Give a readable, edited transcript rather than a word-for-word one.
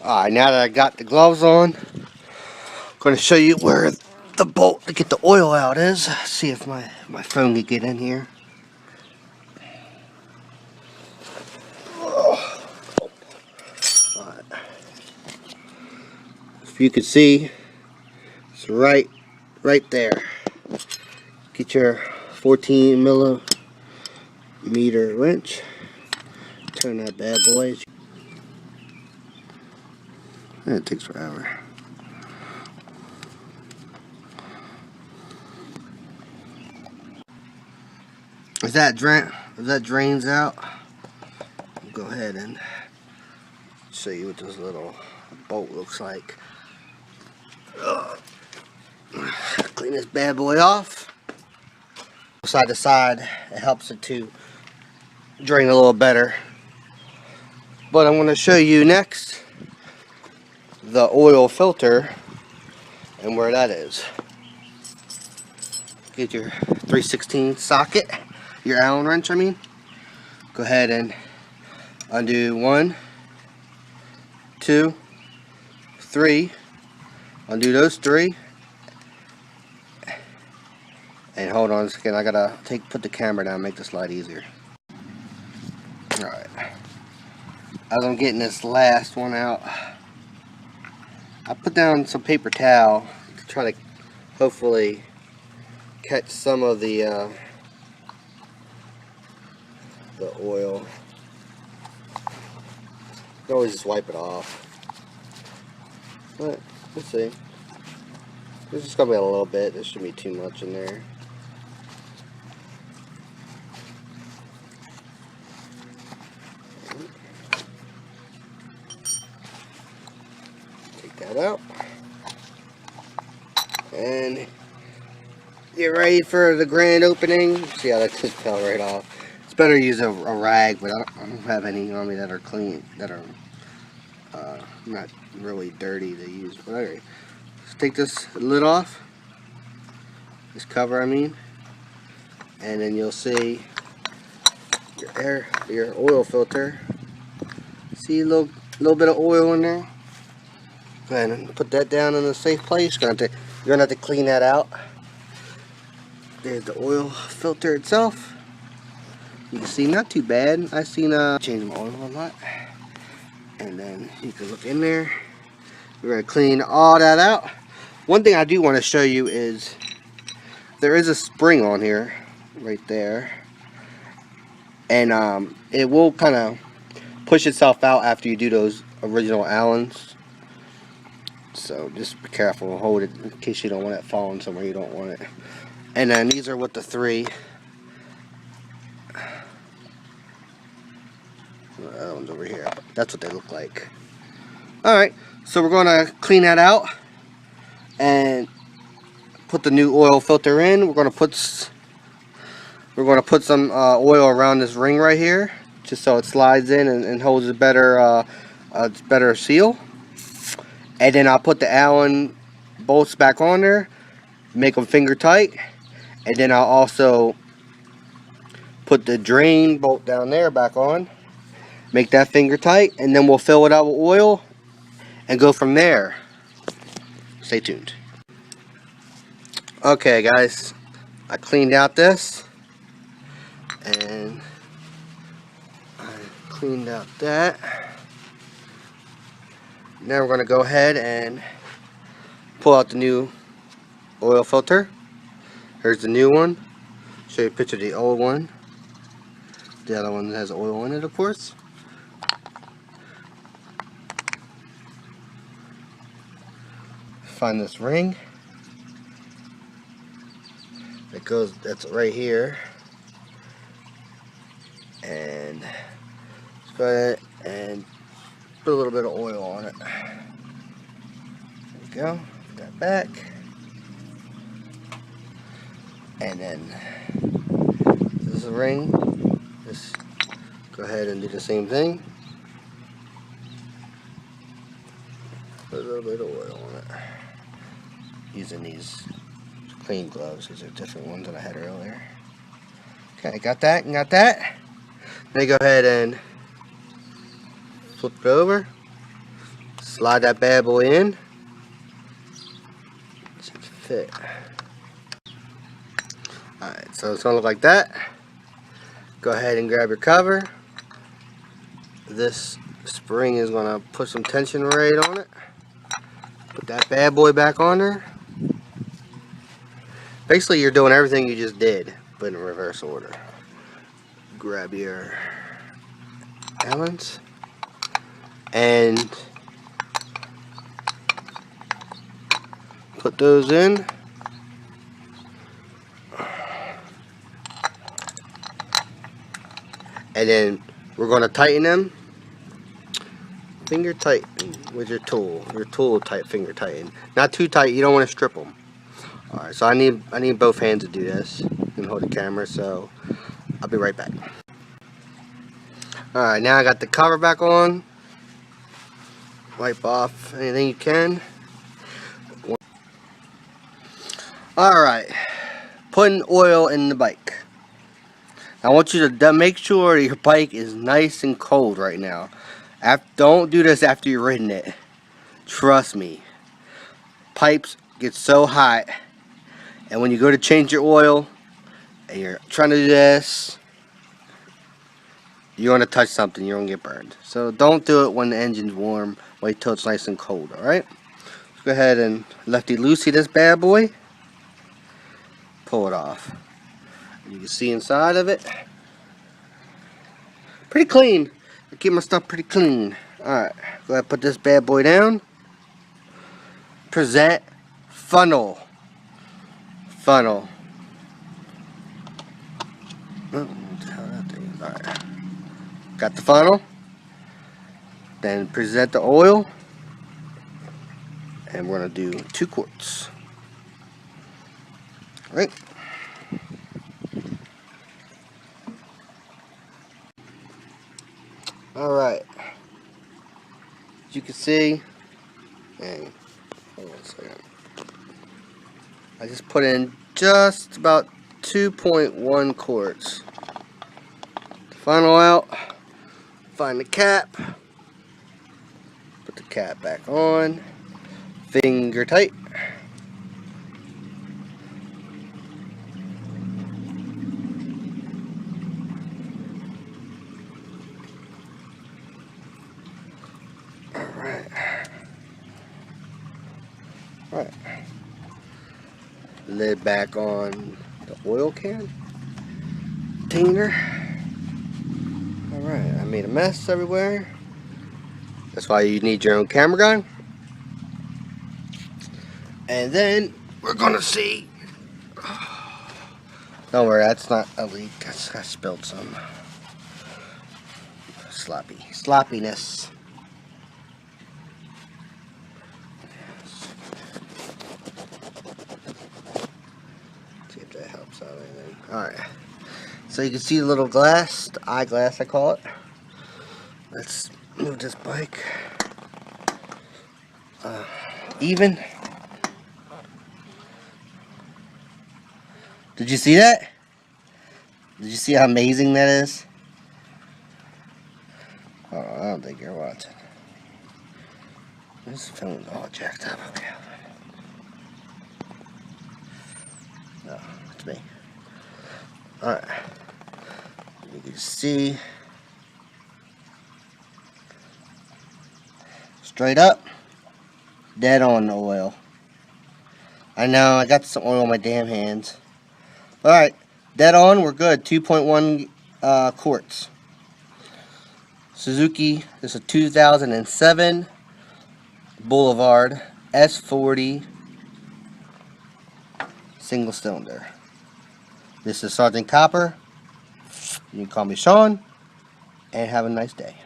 Alright, now that I got the gloves on, I'm going to show you where the bolt to get the oil out is. See if my phone can get in here. Alright. If you can see, it's right there. Get your 14 millimeter wrench. Turn that bad boy. It takes forever. If that drains out, I'll go ahead and show you what this little bolt looks like. Clean this bad boy off. Side to side, it helps it to drain a little better. But I'm going to show you next the oil filter and where that is. Get your 3/16 socket, your Allen wrench I mean. Go ahead and undo 1, 2, 3. Undo those 3. And hold on a second, I gotta put the camera down and make this a lot easier. Alright. As I'm getting this last one out, I put down some paper towel to try to hopefully catch some of the oil. You can always just wipe it off. But let's see. There's just gonna be a little bit. There shouldn't be too much in there. Take that out. And get ready for the grand opening. See how that just fell right off. It's better to use a rag, but I don't have any on me that are clean, that are not really dirty to use. But anyway, let's take this lid off, this cover I mean, and then you'll see your oil filter. See a little bit of oil in there. Go ahead and put that down in a safe place. You're gonna have to clean that out. There's the oil filter itself. You can see not too bad. I've seen change my oil a lot. And then you can look in there. We're gonna clean all that out. One thing I do want to show you is there is a spring on here, right there, and it will kind of push itself out after you do those original Allens. So just be careful, hold it in case you don't want it falling somewhere you don't want it. And then these are what the 3. That one's over here. That's what they look like. Alright, so we're going to clean that out and put the new oil filter in. We're going to put some oil around this ring right here, just so it slides in and holds a better seal. And then I'll put the Allen bolts back on there, make them finger tight, and then I'll also put the drain bolt down there back on, make that finger tight, and then we'll fill it up with oil and go from there. Stay tuned. Okay guys, I cleaned out this and I cleaned out that. Now we're going to go ahead and pull out the new oil filter. Here's the new one. Show you a picture of the old one. The other one has oil in it, of course. Find this ring. That's right here. And let's go ahead and put a little bit of oil on it. There we go. Put that back. And then this is a ring. Just go ahead and do the same thing. Put a little bit of oil on it. Using these clean gloves. These are different ones that I had earlier. Okay, got that and got that. Then go ahead and flip it over. slide that bad boy in. It should fit. Alright, so it's going to look like that. Go ahead and grab your cover. This spring is going to put some tension right on it. Put that bad boy back on there. Basically, you're doing everything you just did, but in reverse order. Grab your Allens and put those in. And then we're going to tighten them. Finger tighten with your tool. Your tool will finger tighten. Not too tight. You don't want to strip them. All right. So I need both hands to do this and hold the camera. So I'll be right back. All right. Now I got the cover back on. Wipe off anything you can. All right. Putting oil in the bike. I want you to make sure your bike is nice and cold right now. Don't do this after you've ridden it. Trust me. Pipes get so hot. And when you go to change your oil, and you're trying to do this, you're going to touch something. You're going to get burned. So don't do it when the engine's warm. Wait till it's nice and cold, alright? Let's go ahead and lefty-loosey this bad boy. Pull it off. You can see inside of it. Pretty clean. I keep my stuff pretty clean. Alright, go ahead and put this bad boy down. Present funnel. Funnel. Oh, what the hell that thing is? Alright. Got the funnel. Then present the oil. And we're going to do 2 quarts. Alright. Alright, as you can see, and hold on a second, I just put in just about 2.1 quarts. Funnel out, find the cap, put the cap back on, finger tight. Alright, lid back on the oil can container. Alright, I made a mess everywhere. That's why you need your own camera guy. And then we're gonna see. Don't worry, that's not a leak. I spilled some sloppiness. That helps out anything. Alright, so you can see the little glass, the eyeglass I call it. Let's move this bike even. Did you see that? Did you see how amazing that is? Oh, I don't think you're watching. This phone's all jacked up. Okay. No, it's me. Alright. You can see. Straight up. Dead on the oil. I know, I got some oil on my damn hands. Alright. Dead on, we're good. 2.1 quarts. Suzuki, this is a 2007 Boulevard S40 single cylinder. This is Sergeant Copper. You can call me Sean, and have a nice day.